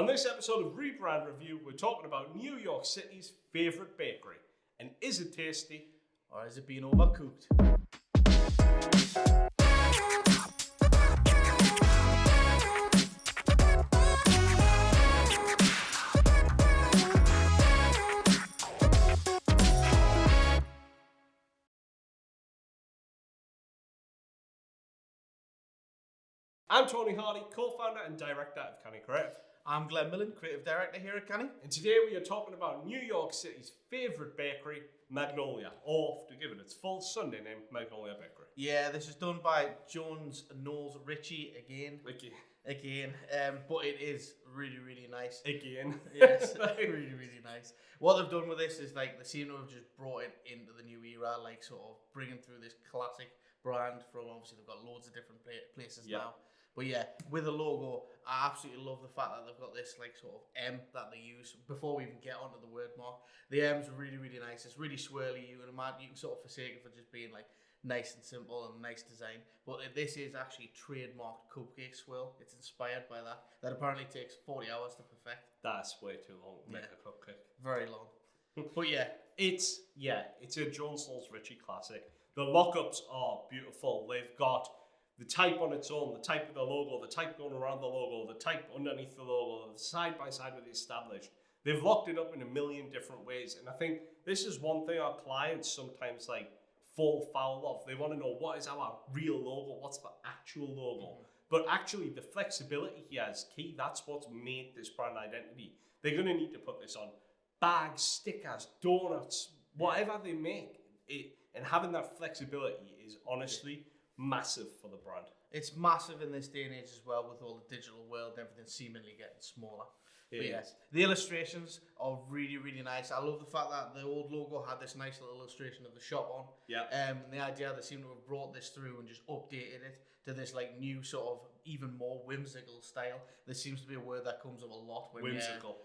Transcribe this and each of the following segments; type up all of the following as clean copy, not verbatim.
On this episode of Rebrand Review, we're talking about New York City's favourite bakery. And is it tasty? Or is it being overcooked? I'm Tony Hardy, co-founder and director of Canny Creative. I'm Glen, creative director here at Canny. And today we are talking about New York City's favourite bakery, Magnolia, or to give it its full Sunday name, Magnolia Bakery. Yeah, this is done by Jones Knowles Ritchie again. But it is really nice. Again. Yes, really nice. What they've done with this is they seem to have just brought it into the new era, sort of bringing through this classic brand from, obviously they've got loads of different places now. But yeah, with the logo, I absolutely love the fact that they've got this sort of M that they use before we even get onto the word mark. The M's really nice. It's really swirly. You can sort of forsake it for just being nice and simple and nice design. But this is actually trademarked cupcake swirl. It's inspired by that. That apparently takes 40 hours to perfect. That's way too long to make a cupcake. Very long. But yeah. It's a Jones Knowles Ritchie classic. The lockups are beautiful. They've got the type on its own, the type of the logo, the type going around the logo, the type underneath the logo, side by side with the established. They've locked it up in a million different ways. And I think this is one thing our clients sometimes fall foul of. They want to know, what is our real logo? What's the actual logo? But actually the flexibility here is key. That's what's made this brand identity. They're going to need to put this on bags, stickers, donuts, whatever they make. And having that flexibility is honestly massive for the brand. It's massive in this day and age as well, with all the digital world and everything seemingly getting smaller. But yes, the illustrations are really nice. I love the fact that the old logo had this nice little illustration of the shop on. Yeah. And the idea they seem to have brought this through and just updated it to this new sort of even more whimsical style. There seems to be a word that comes up a lot when whimsical.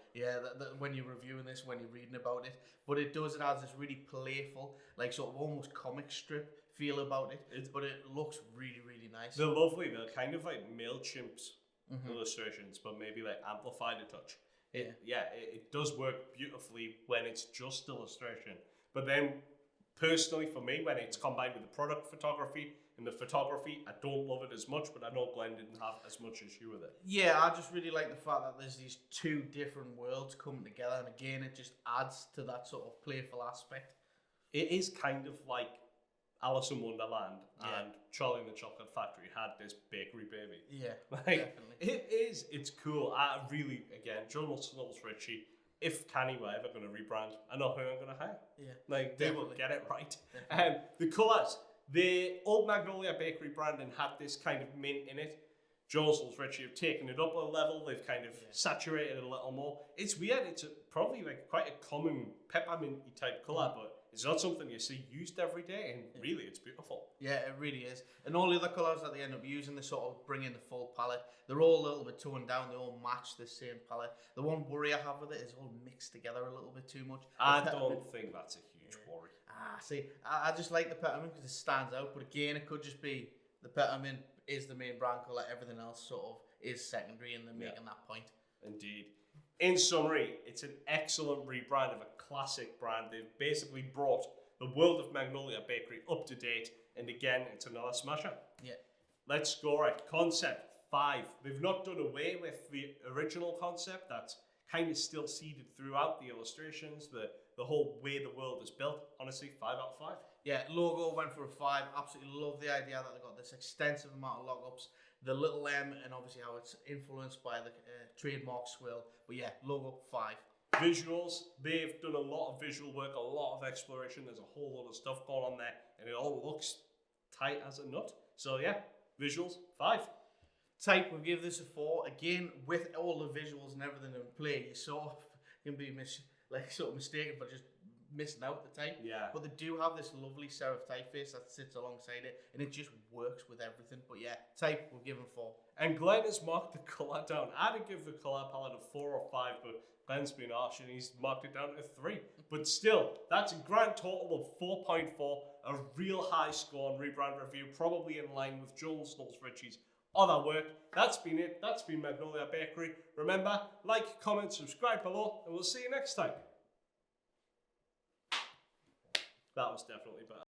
When you're reviewing this, when you're reading about it. But it has this really playful, sort of almost comic strip feel about it. But it looks really nice. They're lovely. They're kind of like MailChimp's illustrations, but maybe amplified a touch. It does work beautifully when it's just illustration. But then, personally for me, when it's combined with the product photography and the photography, I don't love it as much, but I know Glen didn't have as much issue with it. Yeah, I just really like the fact that there's these two different worlds coming together, and again, it just adds to that sort of playful aspect. It is kind of like Alice in Wonderland and Charlie and the Chocolate Factory had this bakery baby. Yeah, definitely. It's cool. I really, again, Jones Knowles Ritchie, if Canny were ever going to rebrand, I know who I'm going to hire. Yeah. They will get it right. The colours, the old Magnolia Bakery branding had this kind of mint in it. Jones Knowles Ritchie have taken it up a level. They've kind of saturated it a little more. It's weird. It's probably quite a common pepperminty type colour, but it's not something you see used every day, and really, it's beautiful. Yeah, it really is. And all the other colours that they end up using, they sort of bring in the full palette. They're all a little bit toned down. They all match the same palette. The one worry I have with it is all mixed together a little bit too much. I don't think that's a huge worry. See, I just like the peppermint because it stands out. But again, it could just be the peppermint is the main brand colour. Everything else sort of is secondary, and they're making that point. Indeed. In summary, it's an excellent rebrand of a classic brand. They've basically brought the world of Magnolia Bakery up to date, and again, it's another smasher. Yeah. Let's score it. Concept 5. They've not done away with the original concept that's kind of still seeded throughout the illustrations, the whole way the world is built. Honestly, 5 out of 5. Yeah, logo went for a 5. Absolutely love the idea that they've got this extensive amount of lockups. The little M, and obviously how it's influenced by the trademark swirl. But yeah, logo 5. Visuals, they've done a lot of visual work, a lot of exploration. There's a whole lot of stuff going on there, and it all looks tight as a nut. So yeah, visuals 5. Type, we'll give this a 4. Again, with all the visuals and everything in play, you sort of can be mistaken for just missing out the type. Yeah. But they do have this lovely serif typeface that sits alongside it, and it just works with everything. But yeah, type, we'll give them 4. And Glen has marked the colour down. I'd give the colour palette a 4 or 5, but Glen's been harsh and he's marked it down to 3. But still, that's a grand total of 4.4, a real high score on Rebrand Review, probably in line with Jones Knowles Ritchie's other work. That's been it. That's been Magnolia Bakery. Remember, like, comment, subscribe below, and we'll see you next time. That was definitely better.